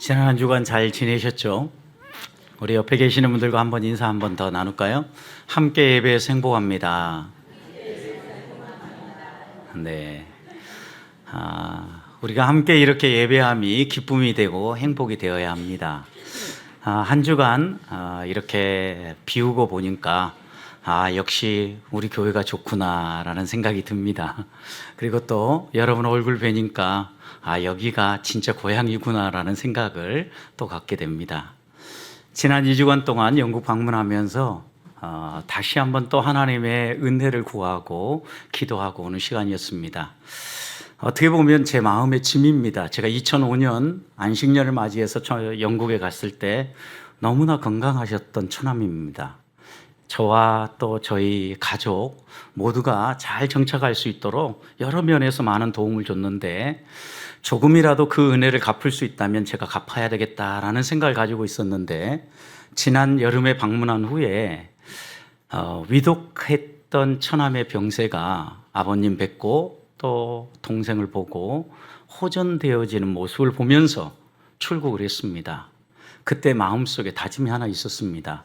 지난 한 주간 잘 지내셨죠? 우리 옆에 계시는 분들과 한번 인사 한번 더 나눌까요? 함께 예배에서 행복합니다. 네. 우리가 함께 이렇게 예배함이 기쁨이 되고 행복이 되어야 합니다. 한 주간 이렇게 비우고 보니까 역시 우리 교회가 좋구나라는 생각이 듭니다. 그리고 또 여러분 얼굴 뵈니까 여기가 진짜 고향이구나라는 생각을 또 갖게 됩니다. 지난 2주간 동안 영국 방문하면서 다시 한번 또 하나님의 은혜를 구하고 기도하고 오는 시간이었습니다. 어떻게 보면 제 마음의 짐입니다. 제가 2005년 안식년을 맞이해서 영국에 갔을 때 너무나 건강하셨던 처남입니다. 저와 또 저희 가족 모두가 잘 정착할 수 있도록 여러 면에서 많은 도움을 줬는데 조금이라도 그 은혜를 갚을 수 있다면 제가 갚아야 되겠다라는 생각을 가지고 있었는데 지난 여름에 방문한 후에 위독했던 처남의 병세가 아버님 뵙고 또 동생을 보고 호전되어지는 모습을 보면서 출국을 했습니다. 그때 마음속에 다짐이 하나 있었습니다.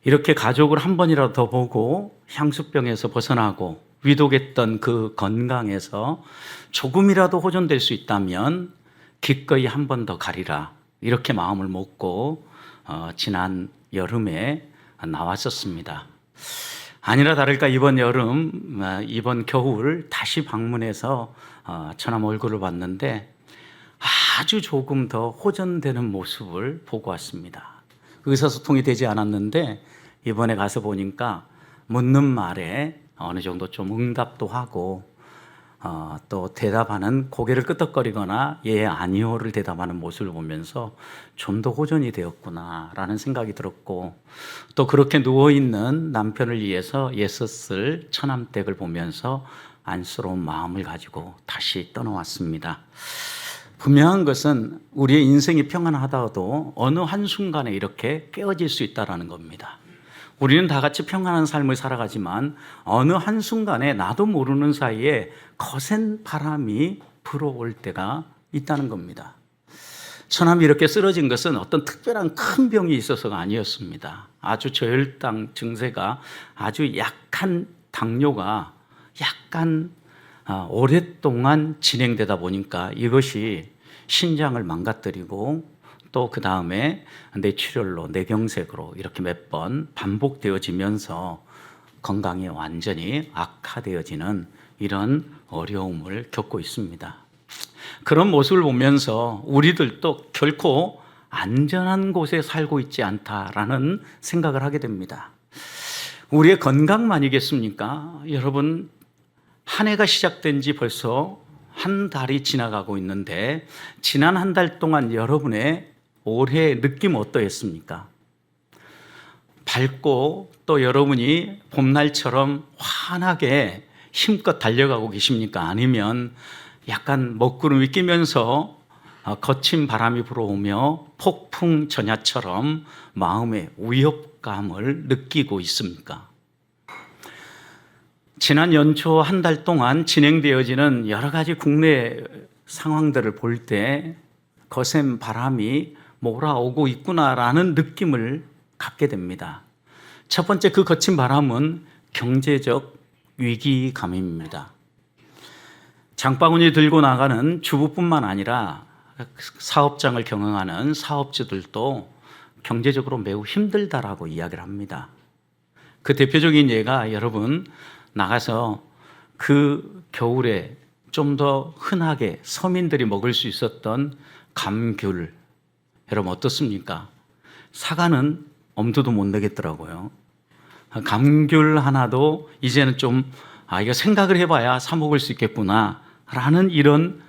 이렇게 가족을 한 번이라도 더 보고 향수병에서 벗어나고 위독했던 그 건강에서 조금이라도 호전될 수 있다면 기꺼이 한 번 더 가리라, 이렇게 마음을 먹고 지난 여름에 나왔었습니다. 아니라 다를까 이번 여름, 이번 겨울 다시 방문해서 처남 얼굴을 봤는데 아주 조금 더 호전되는 모습을 보고 왔습니다. 의사소통이 되지 않았는데 이번에 가서 보니까 묻는 말에 어느 정도 좀 응답도 하고 또 대답하는, 고개를 끄덕거리거나 예 아니요를 대답하는 모습을 보면서 좀 더 호전이 되었구나라는 생각이 들었고, 또 그렇게 누워있는 남편을 위해서 애썼을 처남댁을 보면서 안쓰러운 마음을 가지고 다시 떠나왔습니다. 분명한 것은 우리의 인생이 평안하다도 어느 한순간에 이렇게 깨어질 수 있다는 겁니다. 우리는 다 같이 평안한 삶을 살아가지만 어느 한순간에 나도 모르는 사이에 거센 바람이 불어올 때가 있다는 겁니다. 처남이 이렇게 쓰러진 것은 어떤 특별한 큰 병이 있어서가 아니었습니다. 아주 저혈당 증세가 아주 약한 당뇨가 약간 오랫동안 진행되다 보니까 이것이 신장을 망가뜨리고 또 그 다음에 뇌출혈로 뇌경색으로 이렇게 몇 번 반복되어지면서 건강이 완전히 악화되어지는 이런 어려움을 겪고 있습니다. 그런 모습을 보면서 우리들도 결코 안전한 곳에 살고 있지 않다라는 생각을 하게 됩니다. 우리의 건강만이겠습니까? 여러분, 한 해가 시작된 지 벌써 한 달이 지나가고 있는데 지난 한 달 동안 여러분의 올해 느낌 어떠했습니까? 밝고 또 여러분이 봄날처럼 환하게 힘껏 달려가고 계십니까? 아니면 약간 먹구름이 끼면서 거친 바람이 불어오며 폭풍 전야처럼 마음의 위협감을 느끼고 있습니까? 지난 연초 한 달 동안 진행되어지는 여러 가지 국내 상황들을 볼 때 거센 바람이 몰아오고 있구나라는 느낌을 갖게 됩니다. 첫 번째, 그 거친 바람은 경제적 위기감입니다. 장바구니 들고 나가는 주부뿐만 아니라 사업장을 경영하는 사업주들도 경제적으로 매우 힘들다라고 이야기를 합니다. 그 대표적인 예가 여러분, 나가서 그 겨울에 좀 더 흔하게 서민들이 먹을 수 있었던 감귤, 여러분 어떻습니까? 사과는 엄두도 못 내겠더라고요. 감귤 하나도 이제는 좀 이거 생각을 해봐야 사 먹을 수 있겠구나 라는 이런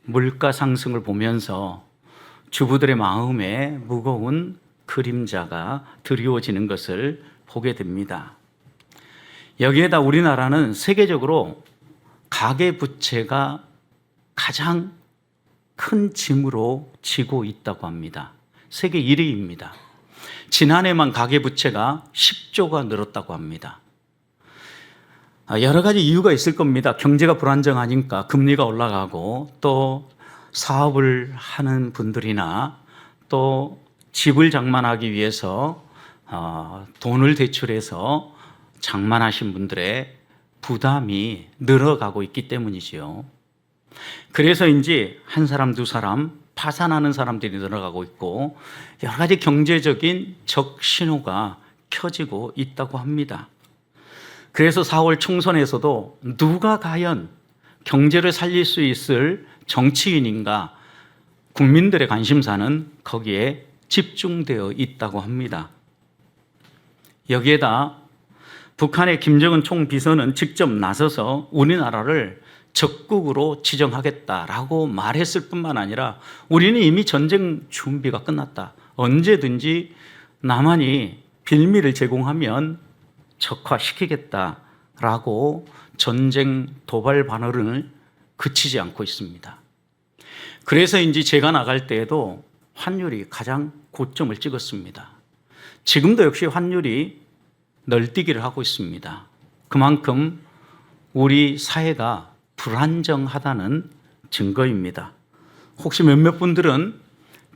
물가 상승을 보면서 주부들의 마음에 무거운 그림자가 드리워지는 것을 보게 됩니다. 여기에다 우리나라는 세계적으로 가계부채가 가장 큰 짐으로 지고 있다고 합니다. 세계 1위입니다. 지난해만 가계부채가 10조가 늘었다고 합니다. 여러 가지 이유가 있을 겁니다. 경제가 불안정하니까 금리가 올라가고 또 사업을 하는 분들이나 또 집을 장만하기 위해서 돈을 대출해서 장만하신 분들의 부담이 늘어가고 있기 때문이지요. 그래서인지 한 사람, 두 사람 파산하는 사람들이 늘어가고 있고 여러 가지 경제적인 적신호가 켜지고 있다고 합니다. 그래서 4월 총선에서도 누가 과연 경제를 살릴 수 있을 정치인인가 국민들의 관심사는 거기에 집중되어 있다고 합니다. 여기에다 북한의 김정은 총비서는 직접 나서서 우리나라를 적국으로 지정하겠다라고 말했을 뿐만 아니라 우리는 이미 전쟁 준비가 끝났다. 언제든지 남한이 빌미를 제공하면 적화시키겠다라고 전쟁 도발 발언을 그치지 않고 있습니다. 그래서인지 제가 나갈 때에도 환율이 가장 고점을 찍었습니다. 지금도 역시 환율이 널뛰기를 하고 있습니다. 그만큼 우리 사회가 불안정하다는 증거입니다. 혹시 몇몇 분들은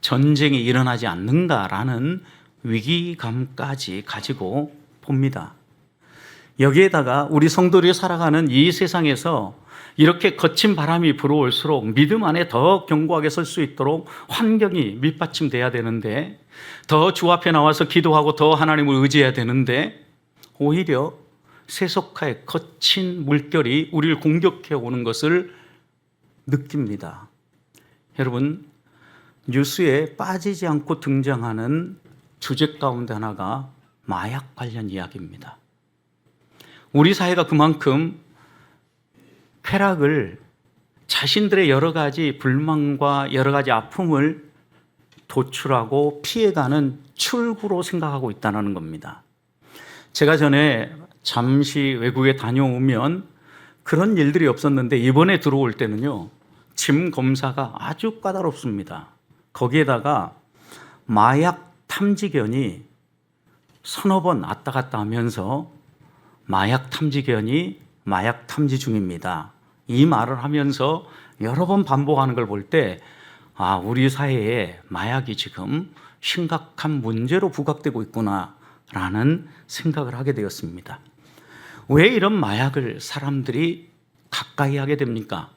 전쟁이 일어나지 않는가라는 위기감까지 가지고 봅니다. 여기에다가 우리 성도들이 살아가는 이 세상에서 이렇게 거친 바람이 불어올수록 믿음 안에 더 견고하게 설 수 있도록 환경이 밑받침돼야 되는데 더 주 앞에 나와서 기도하고 더 하나님을 의지해야 되는데 오히려 세속화의 거친 물결이 우리를 공격해 오는 것을 느낍니다. 여러분, 뉴스에 빠지지 않고 등장하는 주제 가운데 하나가 마약 관련 이야기입니다. 우리 사회가 그만큼 쾌락을 자신들의 여러 가지 불만과 여러 가지 아픔을 도출하고 피해가는 출구로 생각하고 있다는 겁니다. 제가 전에 잠시 외국에 다녀오면 그런 일들이 없었는데 이번에 들어올 때는요, 짐 검사가 아주 까다롭습니다. 거기에다가 마약 탐지견이 서너 번 왔다 갔다 하면서 마약 탐지견이 마약 탐지 중입니다. 이 말을 하면서 여러 번 반복하는 걸 볼 때 우리 사회에 마약이 지금 심각한 문제로 부각되고 있구나라는 생각을 하게 되었습니다. 왜 이런 마약을 사람들이 가까이 하게 됩니까?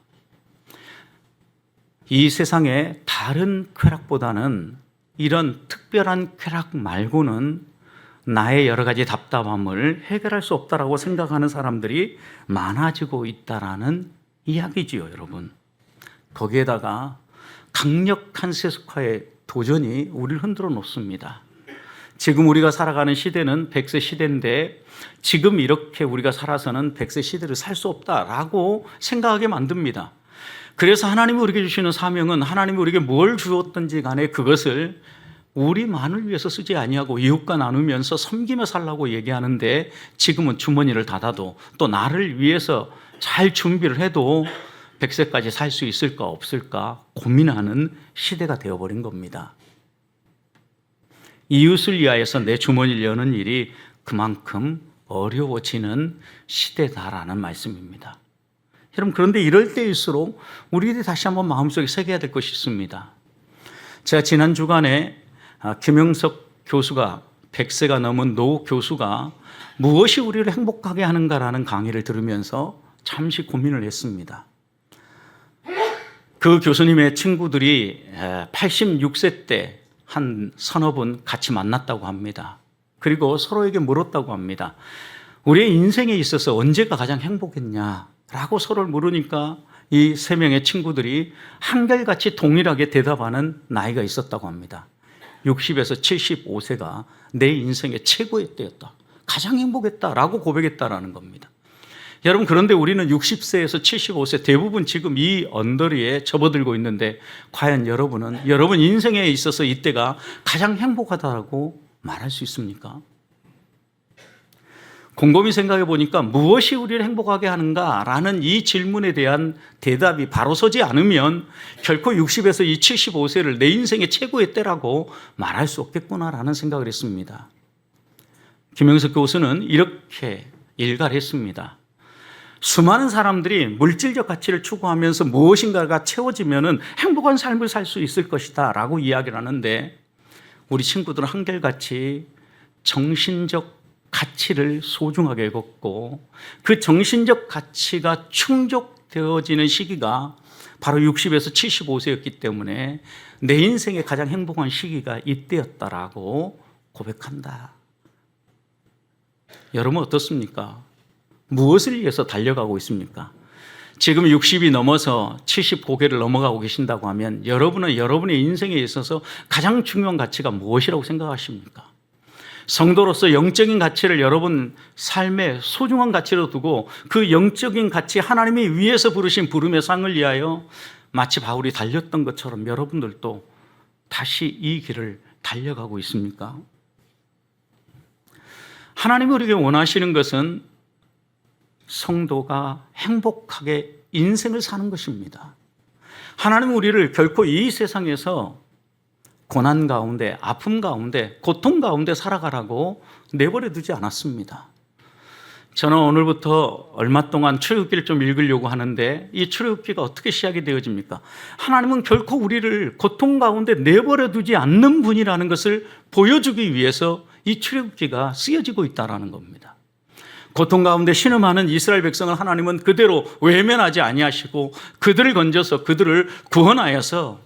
이 세상에 다른 쾌락보다는 이런 특별한 쾌락 말고는 나의 여러 가지 답답함을 해결할 수 없다라고 생각하는 사람들이 많아지고 있다라는 이야기지요, 여러분. 거기에다가 강력한 세속화의 도전이 우리를 흔들어 놓습니다. 지금 우리가 살아가는 시대는 100세 시대인데 지금 이렇게 우리가 살아서는 100세 시대를 살 수 없다라고 생각하게 만듭니다. 그래서 하나님이 우리에게 주시는 사명은 하나님이 우리에게 뭘 주었든지 간에 그것을 우리만을 위해서 쓰지 아니하고 이웃과 나누면서 섬기며 살라고 얘기하는데 지금은 주머니를 닫아도 또 나를 위해서 잘 준비를 해도 100세까지 살 수 있을까 없을까 고민하는 시대가 되어버린 겁니다. 이웃을 위하여서 내 주머니를 여는 일이 그만큼 어려워지는 시대다라는 말씀입니다. 여러분, 그런데 이럴 때일수록 우리들이 다시 한번 마음속에 새겨야 될 것이 있습니다. 제가 지난 주간에 김영석 교수가 100세가 넘은 노 교수가 무엇이 우리를 행복하게 하는가라는 강의를 들으면서 잠시 고민을 했습니다. 그 교수님의 친구들이 86세 때 한 서너 분 같이 만났다고 합니다. 그리고 서로에게 물었다고 합니다. 우리의 인생에 있어서 언제가 가장 행복했냐라고 서로를 물으니까 이 세 명의 친구들이 한결같이 동일하게 대답하는 나이가 있었다고 합니다. 60에서 75세가 내 인생의 최고의 때였다. 가장 행복했다라고 고백했다라는 겁니다. 여러분, 그런데 우리는 60세에서 75세 대부분 지금 이 언저리에 접어들고 있는데 과연 여러분은 여러분 인생에 있어서 이때가 가장 행복하다고 말할 수 있습니까? 곰곰이 생각해 보니까 무엇이 우리를 행복하게 하는가라는 이 질문에 대한 대답이 바로 서지 않으면 결코 60에서 이 75세를 내 인생의 최고의 때라고 말할 수 없겠구나라는 생각을 했습니다. 김영석 교수는 이렇게 일갈했습니다. 수많은 사람들이 물질적 가치를 추구하면서 무엇인가가 채워지면 행복한 삶을 살 수 있을 것이다 라고 이야기를 하는데 우리 친구들은 한결같이 정신적 가치를 소중하게 걷고 그 정신적 가치가 충족되어지는 시기가 바로 60에서 75세였기 때문에 내 인생의 가장 행복한 시기가 이때였다라고 고백한다. 여러분 어떻습니까? 무엇을 위해서 달려가고 있습니까? 지금 60이 넘어서 70 고개를 넘어가고 계신다고 하면 여러분은 여러분의 인생에 있어서 가장 중요한 가치가 무엇이라고 생각하십니까? 성도로서 영적인 가치를 여러분 삶의 소중한 가치로 두고 그 영적인 가치 하나님이 위에서 부르신 부름의 상을 위하여 마치 바울이 달렸던 것처럼 여러분들도 다시 이 길을 달려가고 있습니까? 하나님이 우리에게 원하시는 것은 성도가 행복하게 인생을 사는 것입니다. 하나님은 우리를 결코 이 세상에서 고난 가운데, 아픔 가운데, 고통 가운데 살아가라고 내버려 두지 않았습니다. 저는 오늘부터 얼마 동안 출애굽기를 좀 읽으려고 하는데 이 출애굽기가 어떻게 시작이 되어집니까? 하나님은 결코 우리를 고통 가운데 내버려 두지 않는 분이라는 것을 보여주기 위해서 이 출애굽기가 쓰여지고 있다는 겁니다. 고통 가운데 신음하는 이스라엘 백성을 하나님은 그대로 외면하지 아니하시고 그들을 건져서 그들을 구원하여서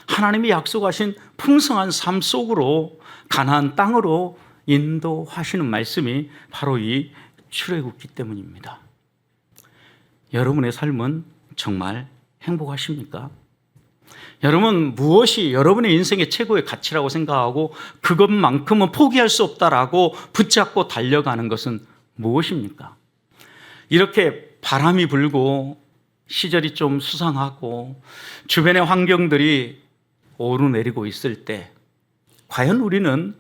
하나님이 약속하신 풍성한 삶 속으로 가나안 땅으로 인도하시는 말씀이 바로 이 출애굽기 때문입니다. 여러분의 삶은 정말 행복하십니까? 여러분 무엇이 여러분의 인생의 최고의 가치라고 생각하고 그것만큼은 포기할 수 없다라고 붙잡고 달려가는 것은 무엇입니까? 이렇게 바람이 불고 시절이 좀 수상하고 주변의 환경들이 오르내리고 있을 때 과연 우리는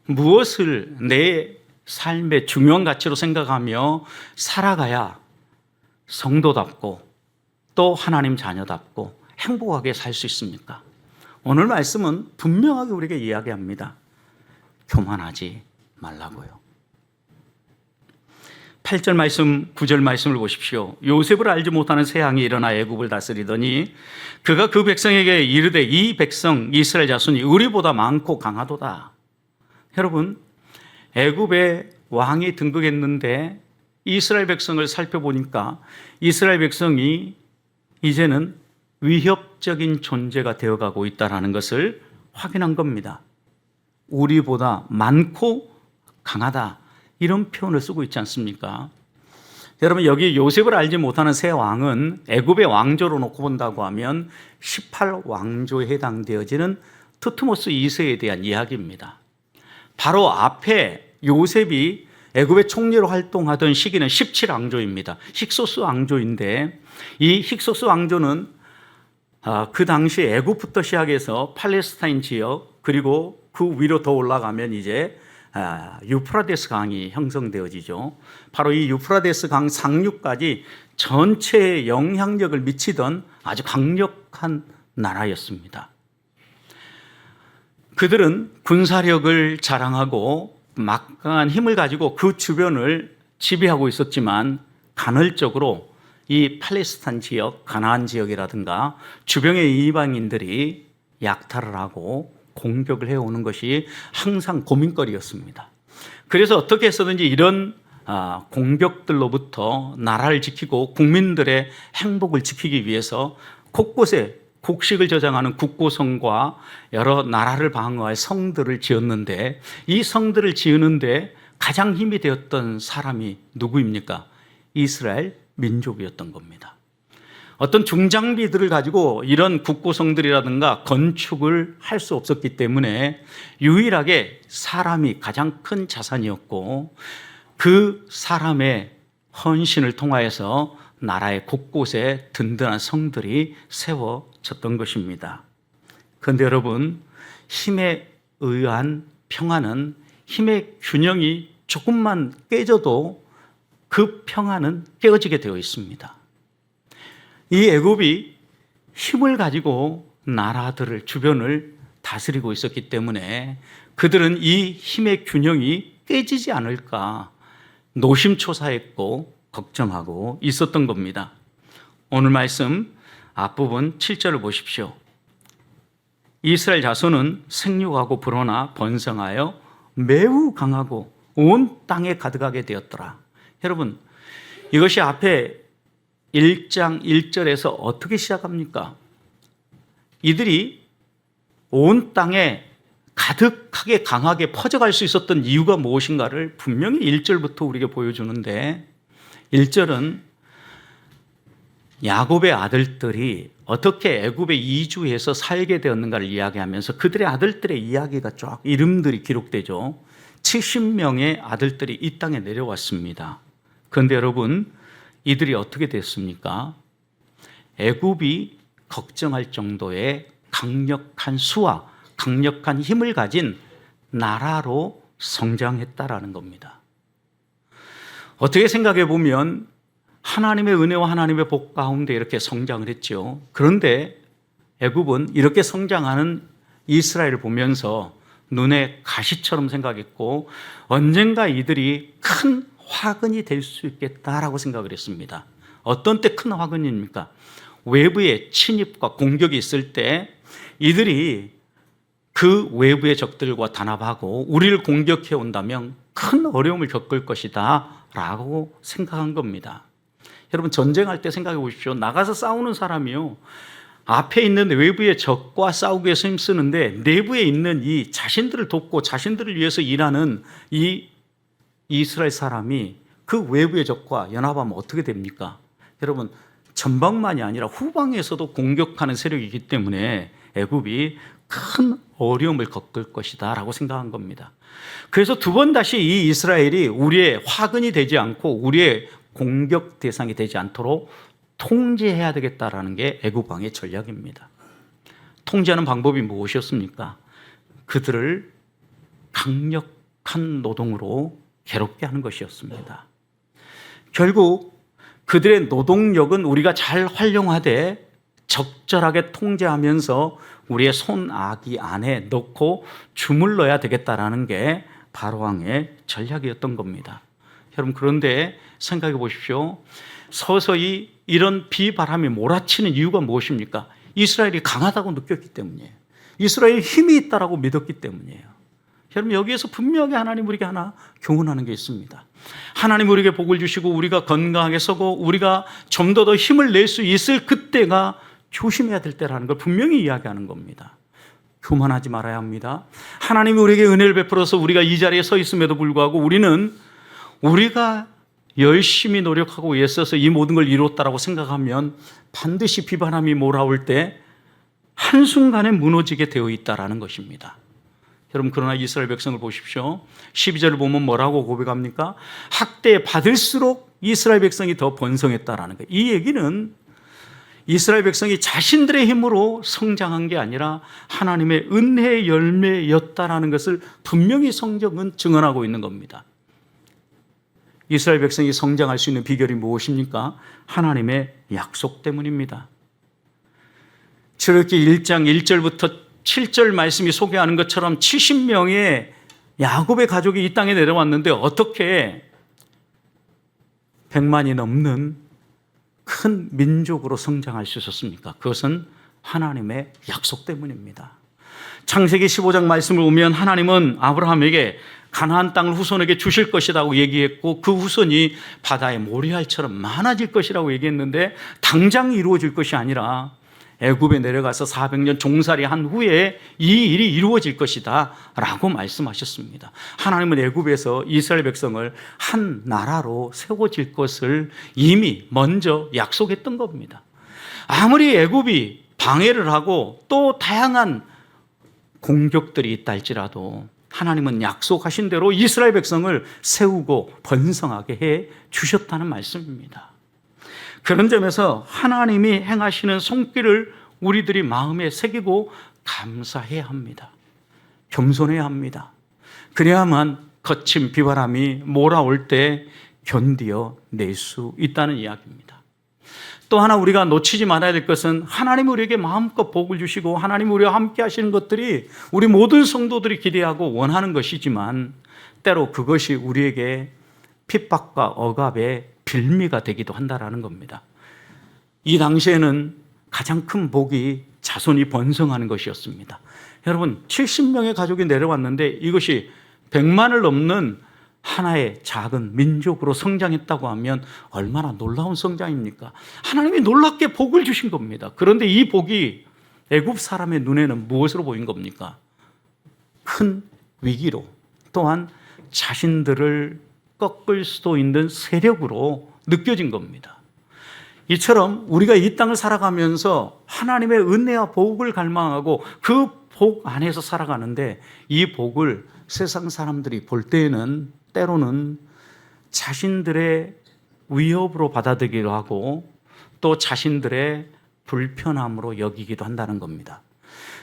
무엇을 내 삶의 중요한 가치로 생각하며 살아가야 성도답고 또 하나님 자녀답고 행복하게 살 수 있습니까? 오늘 말씀은 분명하게 우리에게 이야기합니다. 교만하지 말라고요. 8절 말씀, 9절 말씀을 보십시오. 요셉을 알지 못하는 새 왕이 일어나 애굽을 다스리더니 그가 그 백성에게 이르되 이 백성 이스라엘 자손이 우리보다 많고 강하도다. 여러분, 애굽에 왕이 등극했는데 이스라엘 백성을 살펴보니까 이스라엘 백성이 이제는 위협적인 존재가 되어가고 있다는 것을 확인한 겁니다. 우리보다 많고 강하다. 이런 표현을 쓰고 있지 않습니까? 여러분 여기 요셉을 알지 못하는 새 왕은 애굽의 왕조로 놓고 본다고 하면 18왕조에 해당되어지는 트투모스 2세에 대한 이야기입니다. 바로 앞에 요셉이 애굽의 총리로 활동하던 시기는 17왕조입니다. 힉소스 왕조인데 이 힉소스 왕조는 그 당시 애굽부터 시작해서 팔레스타인 지역 그리고 그 위로 더 올라가면 이제 유프라데스 강이 형성되어지죠. 바로 이 유프라데스 강 상류까지 전체에 영향력을 미치던 아주 강력한 나라였습니다. 그들은 군사력을 자랑하고 막강한 힘을 가지고 그 주변을 지배하고 있었지만 간헐적으로 이 팔레스타인 지역, 가나안 지역이라든가 주변의 이방인들이 약탈을 하고 공격을 해오는 것이 항상 고민거리였습니다. 그래서 어떻게 해서든지 이런 공격들로부터 나라를 지키고 국민들의 행복을 지키기 위해서 곳곳에 곡식을 저장하는 국고성과 여러 나라를 방어할 성들을 지었는데 이 성들을 지으는데 가장 힘이 되었던 사람이 누구입니까? 이스라엘 민족이었던 겁니다. 어떤 중장비들을 가지고 이런 국고성들이라든가 건축을 할 수 없었기 때문에 유일하게 사람이 가장 큰 자산이었고 그 사람의 헌신을 통하여서 나라의 곳곳에 든든한 성들이 세워졌던 것입니다. 그런데 여러분, 힘에 의한 평화는 힘의 균형이 조금만 깨져도 그 평화는 깨어지게 되어 있습니다. 이 애굽이 힘을 가지고 나라들을 주변을 다스리고 있었기 때문에 그들은 이 힘의 균형이 깨지지 않을까 노심초사했고 걱정하고 있었던 겁니다. 오늘 말씀 앞부분 7절을 보십시오. 이스라엘 자손은 생육하고 불어나 번성하여 매우 강하고 온 땅에 가득하게 되었더라. 여러분, 이것이 앞에 1장 1절에서 어떻게 시작합니까? 이들이 온 땅에 가득하게 강하게 퍼져갈 수 있었던 이유가 무엇인가를 분명히 1절부터 우리에게 보여주는데, 1절은 야곱의 아들들이 어떻게 애굽에 이주해서 살게 되었는가를 이야기하면서 그들의 아들들의 이야기가 쫙 이름들이 기록되죠. 70명의 아들들이 이 땅에 내려왔습니다. 그런데 여러분, 이들이 어떻게 됐습니까? 애굽이 걱정할 정도의 강력한 수와 강력한 힘을 가진 나라로 성장했다라는 겁니다. 어떻게 생각해 보면 하나님의 은혜와 하나님의 복 가운데 이렇게 성장을 했죠. 그런데 애굽은 이렇게 성장하는 이스라엘을 보면서 눈에 가시처럼 생각했고, 언젠가 이들이 큰 화근이 될 수 있겠다라고 생각을 했습니다. 어떤 때 큰 화근입니까? 외부의 침입과 공격이 있을 때 이들이 그 외부의 적들과 단합하고 우리를 공격해 온다면 큰 어려움을 겪을 것이다 라고 생각한 겁니다. 여러분, 전쟁할 때 생각해 보십시오. 나가서 싸우는 사람이요, 앞에 있는 외부의 적과 싸우기 위해서 힘쓰는데 내부에 있는 이 자신들을 돕고 자신들을 위해서 일하는 이 이스라엘 사람이 그 외부의 적과 연합하면 어떻게 됩니까? 여러분, 전방만이 아니라 후방에서도 공격하는 세력이기 때문에 애굽이 큰 어려움을 겪을 것이다 라고 생각한 겁니다. 그래서 두 번 다시 이 이스라엘이 우리의 화근이 되지 않고 우리의 공격 대상이 되지 않도록 통제해야 되겠다라는 게 애굽 왕의 전략입니다. 통제하는 방법이 무엇이었습니까? 그들을 강력한 노동으로 괴롭게 하는 것이었습니다. 결국 그들의 노동력은 우리가 잘 활용하되 적절하게 통제하면서 우리의 손아귀 안에 넣고 주물러야 되겠다라는 게 바로왕의 전략이었던 겁니다. 여러분, 그런데 생각해 보십시오. 서서히 이런 비바람이 몰아치는 이유가 무엇입니까? 이스라엘이 강하다고 느꼈기 때문이에요. 이스라엘이 힘이 있다라고 믿었기 때문이에요. 여러분, 여기에서 분명히 하나님 우리에게 하나 교훈하는 게 있습니다. 하나님 우리에게 복을 주시고 우리가 건강하게 서고 우리가 좀 더 힘을 낼 수 있을 그때가 조심해야 될 때라는 걸 분명히 이야기하는 겁니다. 교만하지 말아야 합니다. 하나님이 우리에게 은혜를 베풀어서 우리가 이 자리에 서 있음에도 불구하고 우리가 열심히 노력하고 애써서 이 모든 걸 이뤘다라고 생각하면 반드시 비바람이 몰아올 때 한순간에 무너지게 되어 있다라는 것입니다. 여러분, 그러나 이스라엘 백성을 보십시오. 12절을 보면 뭐라고 고백합니까? 학대 받을수록 이스라엘 백성이 더 번성했다라는 거예요. 이 얘기는 이스라엘 백성이 자신들의 힘으로 성장한 게 아니라 하나님의 은혜의 열매였다라는 것을 분명히 성경은 증언하고 있는 겁니다. 이스라엘 백성이 성장할 수 있는 비결이 무엇입니까? 하나님의 약속 때문입니다. 저렇게 1장 1절부터 7절 말씀이 소개하는 것처럼 70명의 야곱의 가족이 이 땅에 내려왔는데 어떻게 100만이 넘는 큰 민족으로 성장할 수 있었습니까? 그것은 하나님의 약속 때문입니다. 창세기 15장 말씀을 보면 하나님은 아브라함에게 가나안 땅을 후손에게 주실 것이라고 얘기했고 그 후손이 바다의 모래알처럼 많아질 것이라고 얘기했는데 당장 이루어질 것이 아니라 애굽에 내려가서 400년 종살이 한 후에 이 일이 이루어질 것이다 라고 말씀하셨습니다. 하나님은 애굽에서 이스라엘 백성을 한 나라로 세워질 것을 이미 먼저 약속했던 겁니다. 아무리 애굽이 방해를 하고 또 다양한 공격들이 있다 할지라도 하나님은 약속하신 대로 이스라엘 백성을 세우고 번성하게 해 주셨다는 말씀입니다. 그런 점에서 하나님이 행하시는 손길을 우리들이 마음에 새기고 감사해야 합니다. 겸손해야 합니다. 그래야만 거친 비바람이 몰아올 때 견디어 낼 수 있다는 이야기입니다. 또 하나 우리가 놓치지 말아야 될 것은 하나님이 우리에게 마음껏 복을 주시고 하나님이 우리와 함께 하시는 것들이 우리 모든 성도들이 기대하고 원하는 것이지만 때로 그것이 우리에게 핍박과 억압의 빌미가 되기도 한다는 겁니다. 이 당시에는 가장 큰 복이 자손이 번성하는 것이었습니다. 여러분, 70명의 가족이 내려왔는데 이것이 100만을 넘는 하나의 작은 민족으로 성장했다고 하면 얼마나 놀라운 성장입니까? 하나님이 놀랍게 복을 주신 겁니다. 그런데 이 복이 애굽 사람의 눈에는 무엇으로 보인 겁니까? 큰 위기로, 또한 자신들을 꺾을 수도 있는 세력으로 느껴진 겁니다. 이처럼 우리가 이 땅을 살아가면서 하나님의 은혜와 복을 갈망하고 그 복 안에서 살아가는데, 이 복을 세상 사람들이 볼 때에는 때로는 자신들의 위협으로 받아들이기도 하고 또 자신들의 불편함으로 여기기도 한다는 겁니다.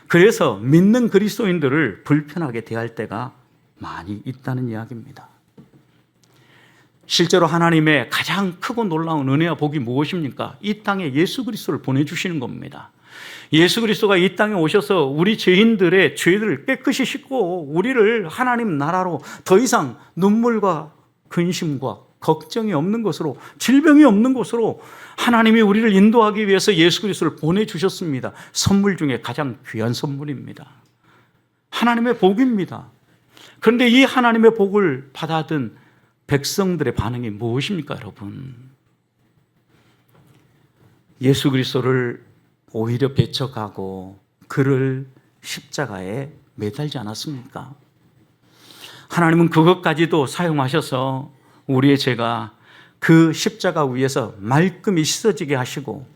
그래서 믿는 그리스도인들을 불편하게 대할 때가 많이 있다는 이야기입니다. 실제로 하나님의 가장 크고 놀라운 은혜와 복이 무엇입니까? 이 땅에 예수 그리스도를 보내주시는 겁니다. 예수 그리스도가 이 땅에 오셔서 우리 죄인들의 죄들을 깨끗이 씻고 우리를 하나님 나라로 더 이상 눈물과 근심과 걱정이 없는 것으로, 질병이 없는 것으로 하나님이 우리를 인도하기 위해서 예수 그리스도를 보내주셨습니다. 선물 중에 가장 귀한 선물입니다. 하나님의 복입니다. 그런데 이 하나님의 복을 받아든 백성들의 반응이 무엇입니까, 여러분? 예수 그리스도를 오히려 배척하고 그를 십자가에 매달지 않았습니까? 하나님은 그것까지도 사용하셔서 우리의 죄가 그 십자가 위에서 말끔히 씻어지게 하시고,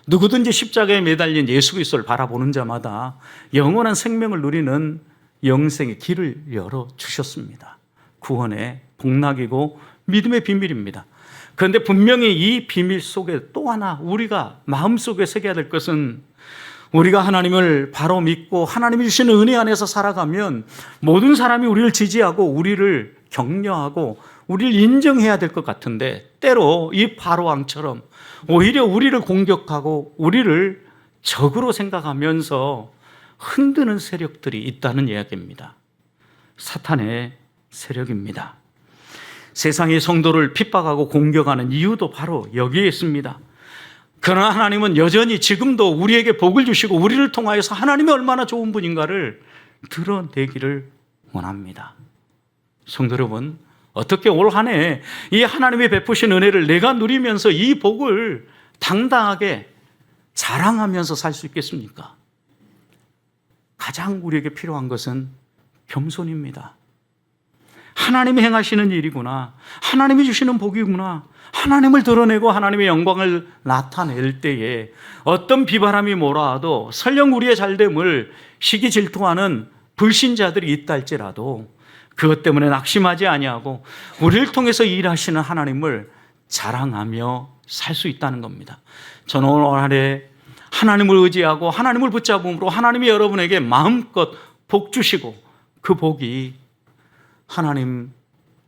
누구든지 십자가에 매달린 예수 그리스도를 바라보는 자마다 영원한 생명을 누리는 영생의 길을 열어주셨습니다. 구원의 복락이고 믿음의 비밀입니다. 그런데 분명히 이 비밀 속에 또 하나 우리가 마음속에 새겨야 될 것은, 우리가 하나님을 바로 믿고 하나님이 주시는 은혜 안에서 살아가면 모든 사람이 우리를 지지하고 우리를 격려하고 우리를 인정해야 될 것 같은데, 때로 이 바로왕처럼 오히려 우리를 공격하고 우리를 적으로 생각하면서 흔드는 세력들이 있다는 이야기입니다. 사탄의 세력입니다. 세상의 성도를 핍박하고 공격하는 이유도 바로 여기에 있습니다. 그러나 하나님은 여전히 지금도 우리에게 복을 주시고 우리를 통하여서 하나님이 얼마나 좋은 분인가를 드러내기를 원합니다. 성도 여러분, 어떻게 올 한 해 이 하나님이 베푸신 은혜를 내가 누리면서 이 복을 당당하게 자랑하면서 살 수 있겠습니까? 가장 우리에게 필요한 것은 겸손입니다. 하나님이 행하시는 일이구나, 하나님이 주시는 복이구나, 하나님을 드러내고 하나님의 영광을 나타낼 때에 어떤 비바람이 몰아와도 설령 우리의 잘됨을 시기 질투하는 불신자들이 있다 할지라도 그것 때문에 낙심하지 아니하고 우리를 통해서 일하시는 하나님을 자랑하며 살 수 있다는 겁니다. 저는 오늘 하루에 하나님을 의지하고 하나님을 붙잡음으로 하나님이 여러분에게 마음껏 복 주시고 그 복이 하나님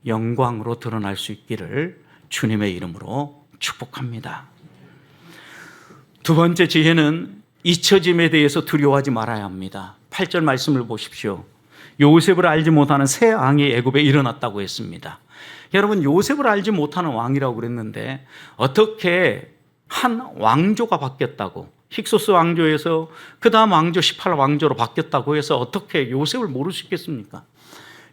영광으로 드러날 수 있기를 주님의 이름으로 축복합니다. 두 번째 지혜는 잊혀짐에 대해서 두려워하지 말아야 합니다. 8절 말씀을 보십시오. 요셉을 알지 못하는 새 왕이 애굽에 일어났다고 했습니다. 여러분, 요셉을 알지 못하는 왕이라고 그랬는데 어떻게 한 왕조가 바뀌었다고, 힉소스 왕조에서 그 다음 왕조 18왕조로 바뀌었다고 해서 어떻게 요셉을 모를 수 있겠습니까?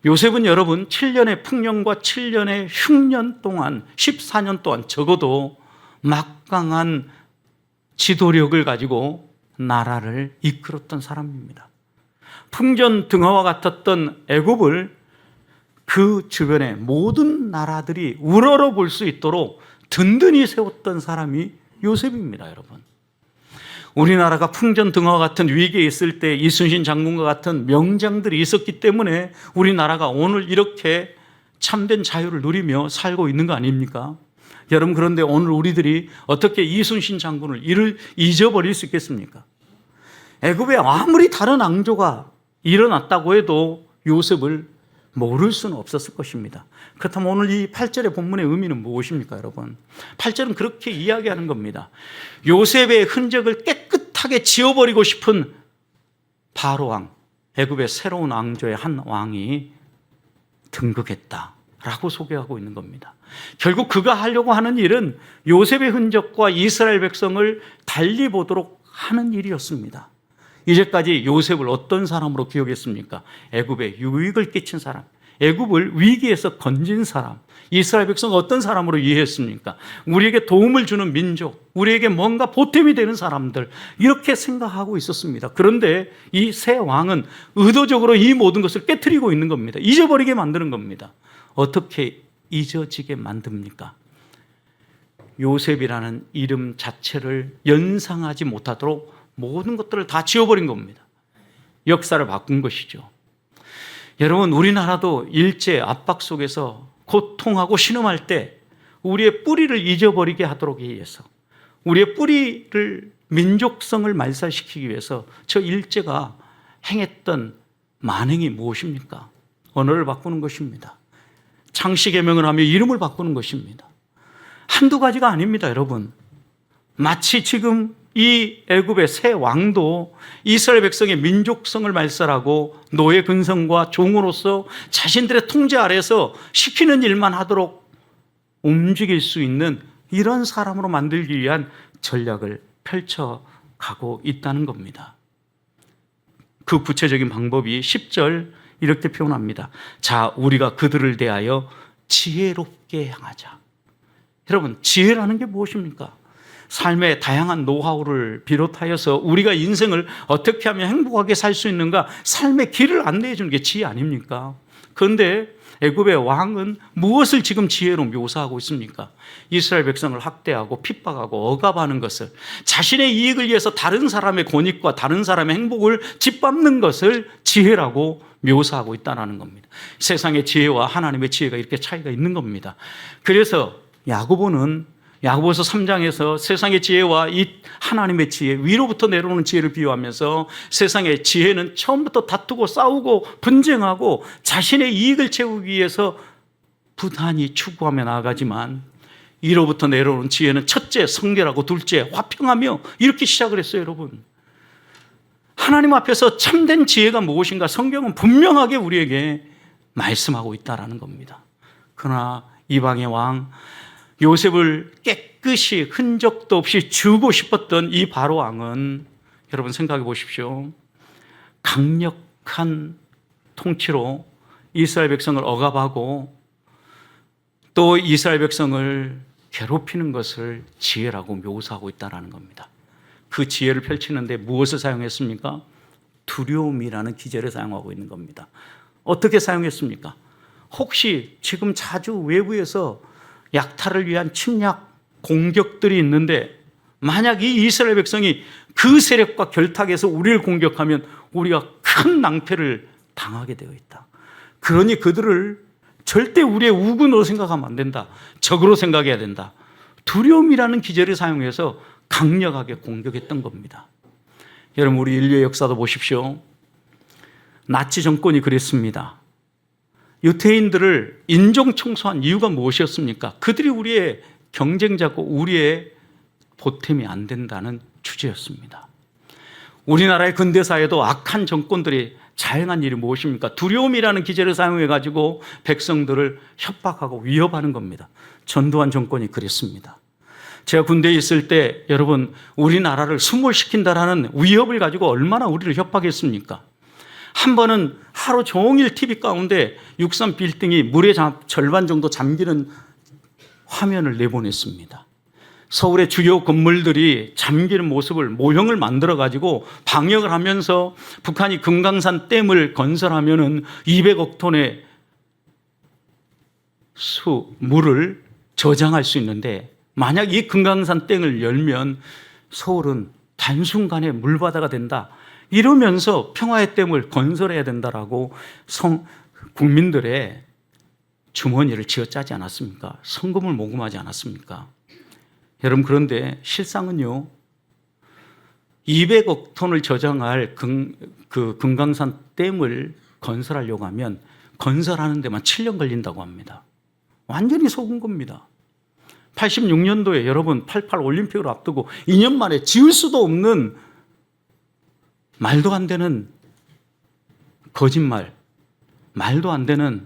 요셉은 여러분 7년의 풍년과 7년의 흉년 동안, 14년 동안 적어도 막강한 지도력을 가지고 나라를 이끌었던 사람입니다. 풍전등화와 같았던 애굽을 그 주변의 모든 나라들이 우러러 볼 수 있도록 든든히 세웠던 사람이 요셉입니다, 여러분. 우리나라가 풍전등화와 같은 위기에 있을 때 이순신 장군과 같은 명장들이 있었기 때문에 우리나라가 오늘 이렇게 참된 자유를 누리며 살고 있는 거 아닙니까? 여러분, 그런데 오늘 우리들이 어떻게 이순신 장군을 잊어버릴 수 있겠습니까? 애굽에 아무리 다른 왕조가 일어났다고 해도 요셉을 모를 수는 없었을 것입니다. 그렇다면 오늘 이 8절의 본문의 의미는 무엇입니까, 여러분? 8절은 그렇게 이야기하는 겁니다. 요셉의 흔적을 깨끗하게 지워버리고 싶은 바로왕, 애굽의 새로운 왕조의 한 왕이 등극했다라고 소개하고 있는 겁니다. 결국 그가 하려고 하는 일은 요셉의 흔적과 이스라엘 백성을 달리 보도록 하는 일이었습니다. 이제까지 요셉을 어떤 사람으로 기억했습니까? 애굽에 유익을 끼친 사람, 애굽을 위기에서 건진 사람. 이스라엘 백성은 어떤 사람으로 이해했습니까? 우리에게 도움을 주는 민족, 우리에게 뭔가 보탬이 되는 사람들, 이렇게 생각하고 있었습니다. 그런데 이 새 왕은 의도적으로 이 모든 것을 깨트리고 있는 겁니다. 잊어버리게 만드는 겁니다. 어떻게 잊어지게 만듭니까? 요셉이라는 이름 자체를 연상하지 못하도록 모든 것들을 다 지워버린 겁니다. 역사를 바꾼 것이죠. 여러분, 우리나라도 일제 압박 속에서 고통하고 신음할 때 우리의 뿌리를 잊어버리게 하도록 위해서, 우리의 뿌리를, 민족성을 말살시키기 위해서 저 일제가 행했던 만행이 무엇입니까? 언어를 바꾸는 것입니다. 창씨 계명을 하며 이름을 바꾸는 것입니다. 한두 가지가 아닙니다, 여러분. 마치 지금 이 애굽의 새 왕도 이스라엘 백성의 민족성을 말살하고 노예 근성과 종으로서 자신들의 통제 아래서 시키는 일만 하도록 움직일 수 있는 이런 사람으로 만들기 위한 전략을 펼쳐가고 있다는 겁니다. 그 구체적인 방법이 10절 이렇게 표현합니다. 자, 우리가 그들을 대하여 지혜롭게 행하자. 여러분, 지혜라는 게 무엇입니까? 삶의 다양한 노하우를 비롯하여서 우리가 인생을 어떻게 하면 행복하게 살 수 있는가, 삶의 길을 안내해 주는 게 지혜 아닙니까? 그런데 애굽의 왕은 무엇을 지금 지혜로 묘사하고 있습니까? 이스라엘 백성을 학대하고 핍박하고 억압하는 것을, 자신의 이익을 위해서 다른 사람의 권익과 다른 사람의 행복을 짓밟는 것을 지혜라고 묘사하고 있다는 겁니다. 세상의 지혜와 하나님의 지혜가 이렇게 차이가 있는 겁니다. 그래서 야고보서 3장에서 세상의 지혜와 이 하나님의 지혜, 위로부터 내려오는 지혜를 비유하면서 세상의 지혜는 처음부터 다투고 싸우고 분쟁하고 자신의 이익을 채우기 위해서 부단히 추구하며 나아가지만, 위로부터 내려오는 지혜는 첫째 성결하고 둘째 화평하며, 이렇게 시작을 했어요. 여러분, 하나님 앞에서 참된 지혜가 무엇인가 성경은 분명하게 우리에게 말씀하고 있다는 겁니다. 그러나 이방의 왕 요셉을 깨끗이 흔적도 없이 주고 싶었던 이 바로 왕은, 여러분 생각해 보십시오. 강력한 통치로 이스라엘 백성을 억압하고 또 이스라엘 백성을 괴롭히는 것을 지혜라고 묘사하고 있다는 겁니다. 그 지혜를 펼치는데 무엇을 사용했습니까? 두려움이라는 기제를 사용하고 있는 겁니다. 어떻게 사용했습니까? 혹시 지금 자주 외부에서 약탈을 위한 침략 공격들이 있는데, 만약 이 이스라엘 백성이 그 세력과 결탁해서 우리를 공격하면 우리가 큰 낭패를 당하게 되어 있다. 그러니 그들을 절대 우리의 우군으로 생각하면 안 된다. 적으로 생각해야 된다. 두려움이라는 기제를 사용해서 강력하게 공격했던 겁니다. 여러분, 우리 인류의 역사도 보십시오. 나치 정권이 그랬습니다. 유태인들을 인종 청소한 이유가 무엇이었습니까? 그들이 우리의 경쟁자고 우리의 보탬이 안 된다는 주제였습니다. 우리나라의 근대사에도 악한 정권들이 자행한 일이 무엇입니까? 두려움이라는 기제를 사용해가지고 백성들을 협박하고 위협하는 겁니다. 전두환 정권이 그랬습니다. 제가 군대에 있을 때 여러분, 우리나라를 수몰시킨다라는 위협을 가지고 얼마나 우리를 협박했습니까? 한 번은 하루 종일 TV 가운데 63 빌딩이 물에 절반 정도 잠기는 화면을 내보냈습니다. 서울의 주요 건물들이 잠기는 모습을, 모형을 만들어 가지고 방역을 하면서 북한이 금강산 댐을 건설하면은 200억 톤의 물을 저장할 수 있는데, 만약 이 금강산 댐을 열면 서울은 단순간에 물바다가 된다, 이러면서 평화의 댐을 건설해야 된다라고 국민들의 주머니를 쥐어짜지 않았습니까? 성금을 모금하지 않았습니까? 여러분, 그런데 실상은요, 200억 톤을 저장할 금강산 댐을 건설하려고 하면 건설하는 데만 7년 걸린다고 합니다. 완전히 속은 겁니다. 86년도에 여러분 88 올림픽을 앞두고 2년 만에 지을 수도 없는 말도 안 되는 거짓말, 말도 안 되는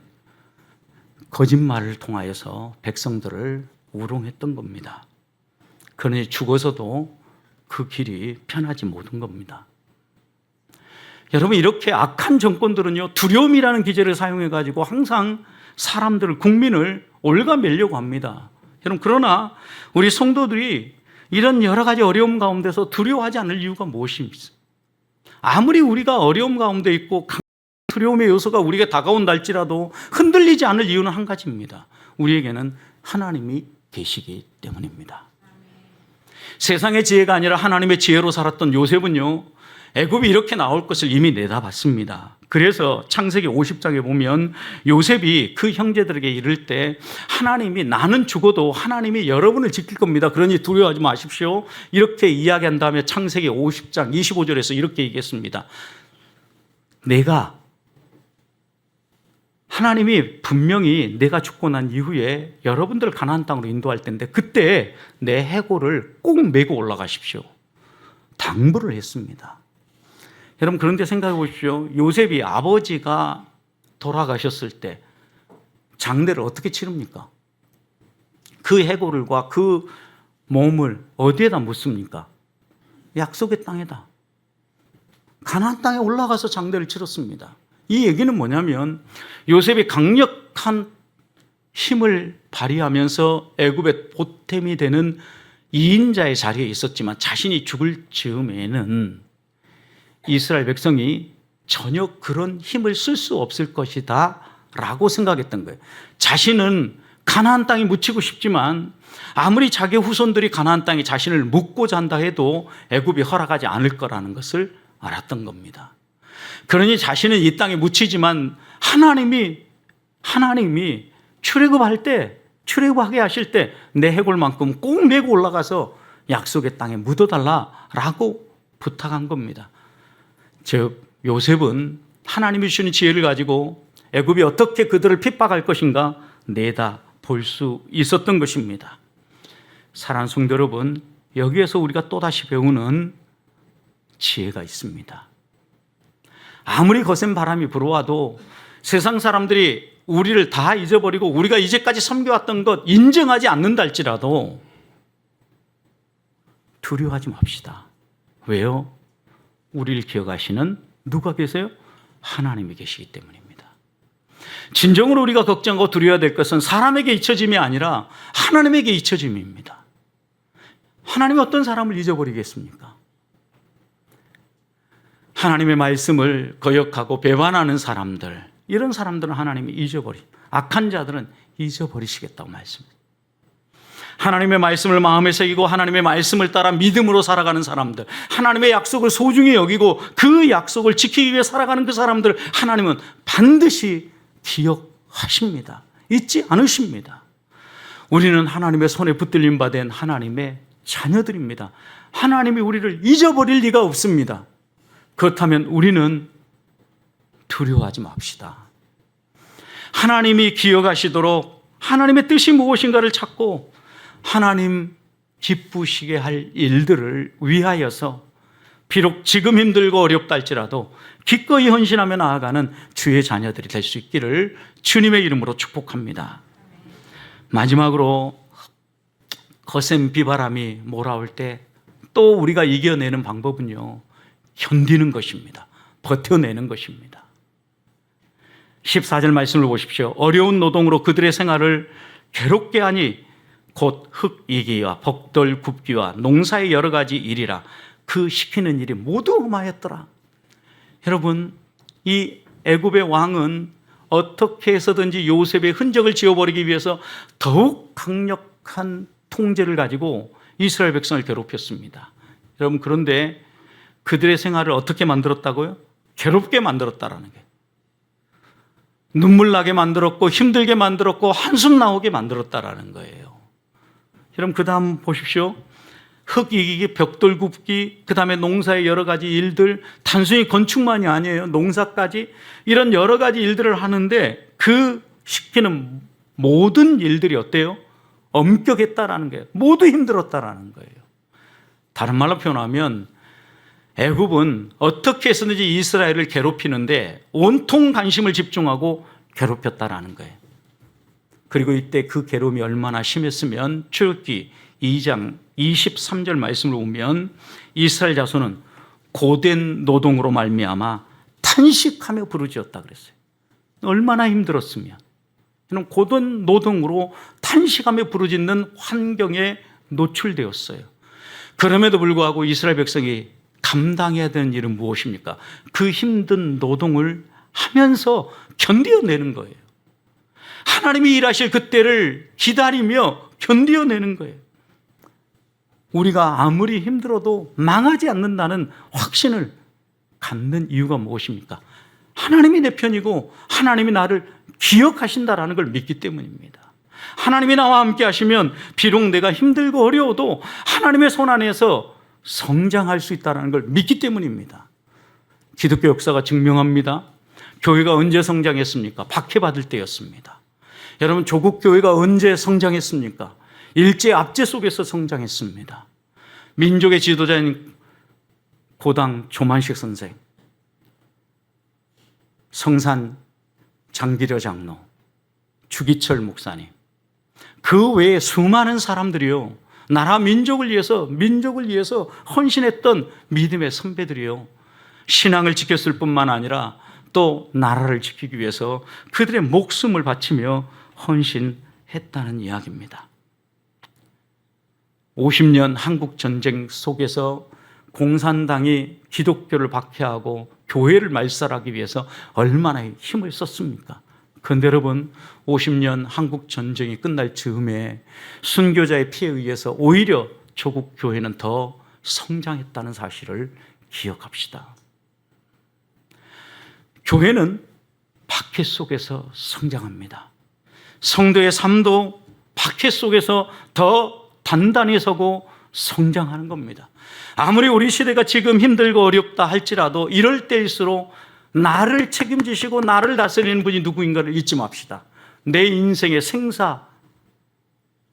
거짓말을 통하여서 백성들을 우롱했던 겁니다. 그러니 죽어서도 그 길이 편하지 못한 겁니다. 여러분, 이렇게 악한 정권들은요, 두려움이라는 기제를 사용해가지고 항상 사람들을, 국민을 올가매려고 합니다. 여러분, 그러나 우리 성도들이 이런 여러 가지 어려움 가운데서 두려워하지 않을 이유가 무엇입니까? 아무리 우리가 어려움 가운데 있고 두려움의 요소가 우리에게 다가온다 할지라도 흔들리지 않을 이유는 한 가지입니다. 우리에게는 하나님이 계시기 때문입니다. 세상의 지혜가 아니라 하나님의 지혜로 살았던 요셉은요, 애굽이 이렇게 나올 것을 이미 내다봤습니다. 그래서 창세기 50장에 보면 요셉이 그 형제들에게 이를 때 하나님이, 나는 죽어도 하나님이 여러분을 지킬 겁니다. 그러니 두려워하지 마십시오. 이렇게 이야기한 다음에 창세기 50장 25절에서 이렇게 얘기했습니다. 하나님이 분명히 내가 죽고 난 이후에 여러분들을 가나안 땅으로 인도할 텐데 그때 내 해골을 꼭 메고 올라가십시오. 당부를 했습니다. 여러분, 그런데 생각해 보십시오. 요셉이 아버지가 돌아가셨을 때 장례를 어떻게 치릅니까? 그 해골과 그 몸을 어디에다 묻습니까? 약속의 땅에다. 가나안 땅에 올라가서 장례를 치렀습니다. 이 얘기는 뭐냐면 요셉이 강력한 힘을 발휘하면서 애굽의 보탬이 되는 2인자의 자리에 있었지만 자신이 죽을 즈음에는 이스라엘 백성이 전혀 그런 힘을 쓸 수 없을 것이다 라고 생각했던 거예요. 자신은 가나안 땅에 묻히고 싶지만 아무리 자기 후손들이 가나안 땅에 자신을 묻고자 한다 해도 애굽이 허락하지 않을 거라는 것을 알았던 겁니다. 그러니 자신은 이 땅에 묻히지만 하나님이 출애굽하게 하실 때 내 해골만큼 꼭 메고 올라가서 약속의 땅에 묻어달라라고 부탁한 겁니다. 즉 요셉은 하나님이 주시는 지혜를 가지고 애굽이 어떻게 그들을 핍박할 것인가 내다 볼 수 있었던 것입니다. 사랑하는 성도 여러분, 여기에서 우리가 또다시 배우는 지혜가 있습니다. 아무리 거센 바람이 불어와도 세상 사람들이 우리를 다 잊어버리고 우리가 이제까지 섬겨왔던 것 인정하지 않는다 할지라도 두려워하지 맙시다. 왜요? 우리를 기억하시는 누가 계세요? 하나님이 계시기 때문입니다. 진정으로 우리가 걱정하고 두려워야 될 것은 사람에게 잊혀짐이 아니라 하나님에게 잊혀짐입니다. 하나님이 어떤 사람을 잊어버리겠습니까? 하나님의 말씀을 거역하고 배반하는 사람들, 이런 사람들은 하나님이 악한 자들은 잊어버리시겠다고 말씀합니다. 하나님의 말씀을 마음에 새기고 하나님의 말씀을 따라 믿음으로 살아가는 사람들, 하나님의 약속을 소중히 여기고 그 약속을 지키기 위해 살아가는 그 사람들 하나님은 반드시 기억하십니다. 잊지 않으십니다. 우리는 하나님의 손에 붙들림 받은 하나님의 자녀들입니다. 하나님이 우리를 잊어버릴 리가 없습니다. 그렇다면 우리는 두려워하지 맙시다. 하나님이 기억하시도록 하나님의 뜻이 무엇인가를 찾고 하나님 기쁘시게 할 일들을 위하여서 비록 지금 힘들고 어렵다 할지라도 기꺼이 헌신하며 나아가는 주의 자녀들이 될 수 있기를 주님의 이름으로 축복합니다. 마지막으로 거센 비바람이 몰아올 때 또 우리가 이겨내는 방법은요, 견디는 것입니다. 버텨내는 것입니다. 14절 말씀을 보십시오. 어려운 노동으로 그들의 생활을 괴롭게 하니 곧 흙이기와 벅돌 굽기와 농사의 여러 가지 일이라 그 시키는 일이 모두 음하였더라. 여러분, 이 애굽의 왕은 어떻게 해서든지 요셉의 흔적을 지워버리기 위해서 더욱 강력한 통제를 가지고 이스라엘 백성을 괴롭혔습니다. 여러분, 그런데 그들의 생활을 어떻게 만들었다고요? 괴롭게 만들었다라는 게. 눈물 나게 만들었고 힘들게 만들었고 한숨 나오게 만들었다라는 거예요. 여러분, 그 다음 보십시오. 흙 이기기, 벽돌 굽기, 그 다음에 농사의 여러 가지 일들, 단순히 건축만이 아니에요. 농사까지 이런 여러 가지 일들을 하는데 그 시키는 모든 일들이 어때요? 엄격했다라는 거예요. 모두 힘들었다라는 거예요. 다른 말로 표현하면 애굽은 어떻게 해서든지 이스라엘을 괴롭히는데 온통 관심을 집중하고 괴롭혔다라는 거예요. 그리고 이때 그 괴로움이 얼마나 심했으면 출애굽기 2장 23절 말씀을 보면 이스라엘 자손은 고된 노동으로 말미암아 탄식하며 부르짖었다 그랬어요. 얼마나 힘들었으면. 이런 고된 노동으로 탄식하며 부르짖는 환경에 노출되었어요. 그럼에도 불구하고 이스라엘 백성이 감당해야 되는 일은 무엇입니까? 그 힘든 노동을 하면서 견뎌내는 거예요. 하나님이 일하실 그때를 기다리며 견뎌내는 거예요. 우리가 아무리 힘들어도 망하지 않는다는 확신을 갖는 이유가 무엇입니까? 하나님이 내 편이고 하나님이 나를 기억하신다라는 걸 믿기 때문입니다. 하나님이 나와 함께 하시면 비록 내가 힘들고 어려워도 하나님의 손 안에서 성장할 수 있다는 걸 믿기 때문입니다. 기독교 역사가 증명합니다. 교회가 언제 성장했습니까? 박해받을 때였습니다. 여러분, 조국 교회가 언제 성장했습니까? 일제 압제 속에서 성장했습니다. 민족의 지도자인 고당 조만식 선생, 성산 장기려 장로, 주기철 목사님, 그 외에 수많은 사람들이요, 나라 민족을 위해서 헌신했던 믿음의 선배들이요, 신앙을 지켰을 뿐만 아니라 또 나라를 지키기 위해서 그들의 목숨을 바치며 헌신했다는 이야기입니다. 50년 한국 전쟁 속에서 공산당이 기독교를 박해하고 교회를 말살하기 위해서 얼마나 힘을 썼습니까? 그런데 여러분, 50년 한국 전쟁이 끝날 즈음에 순교자의 피에 의해서 오히려 조국 교회는 더 성장했다는 사실을 기억합시다. 교회는 박해 속에서 성장합니다. 성도의 삶도 박해 속에서 더 단단히 서고 성장하는 겁니다. 아무리 우리 시대가 지금 힘들고 어렵다 할지라도 이럴 때일수록 나를 책임지시고 나를 다스리는 분이 누구인가를 잊지 맙시다. 내 인생의 생사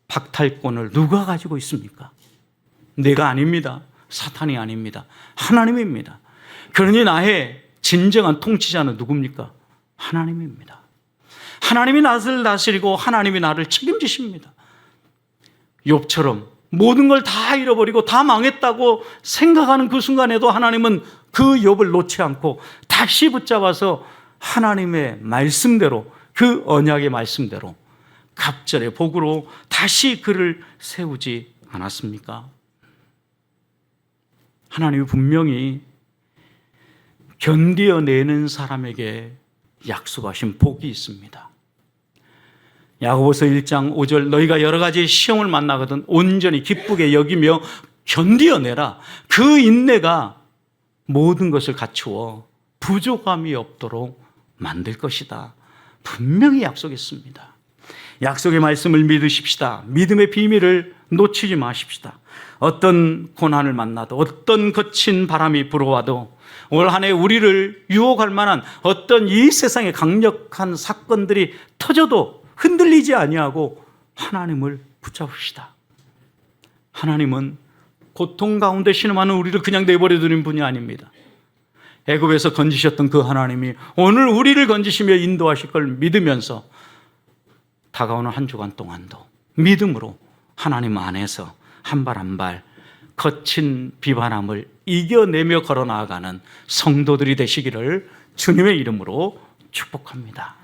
박탈권을 누가 가지고 있습니까? 내가 아닙니다. 사탄이 아닙니다. 하나님입니다. 그러니 나의 진정한 통치자는 누굽니까? 하나님입니다. 하나님이 나를 다스리고 하나님이 나를 책임지십니다. 욥처럼 모든 걸 다 잃어버리고 다 망했다고 생각하는 그 순간에도 하나님은 그 욥을 놓지 않고 다시 붙잡아서 하나님의 말씀대로, 그 언약의 말씀대로 갑절의 복으로 다시 그를 세우지 않았습니까? 하나님이 분명히 견디어내는 사람에게 약속하신 복이 있습니다. 야고보서 1장 5절, 너희가 여러 가지 시험을 만나거든 온전히 기쁘게 여기며 견디어내라. 그 인내가 모든 것을 갖추어 부족함이 없도록 만들 것이다. 분명히 약속했습니다. 약속의 말씀을 믿으십시다. 믿음의 비밀을 놓치지 마십시다. 어떤 고난을 만나도, 어떤 거친 바람이 불어와도, 올 한 해 우리를 유혹할 만한 어떤 이 세상의 강력한 사건들이 터져도 흔들리지 아니하고 하나님을 붙잡읍시다. 하나님은 고통 가운데 신음하는 우리를 그냥 내버려 두는 분이 아닙니다. 애굽에서 건지셨던 그 하나님이 오늘 우리를 건지시며 인도하실 걸 믿으면서 다가오는 한 주간 동안도 믿음으로 하나님 안에서 한 발 한 발 거친 비바람을 이겨내며 걸어 나아가는 성도들이 되시기를 주님의 이름으로 축복합니다.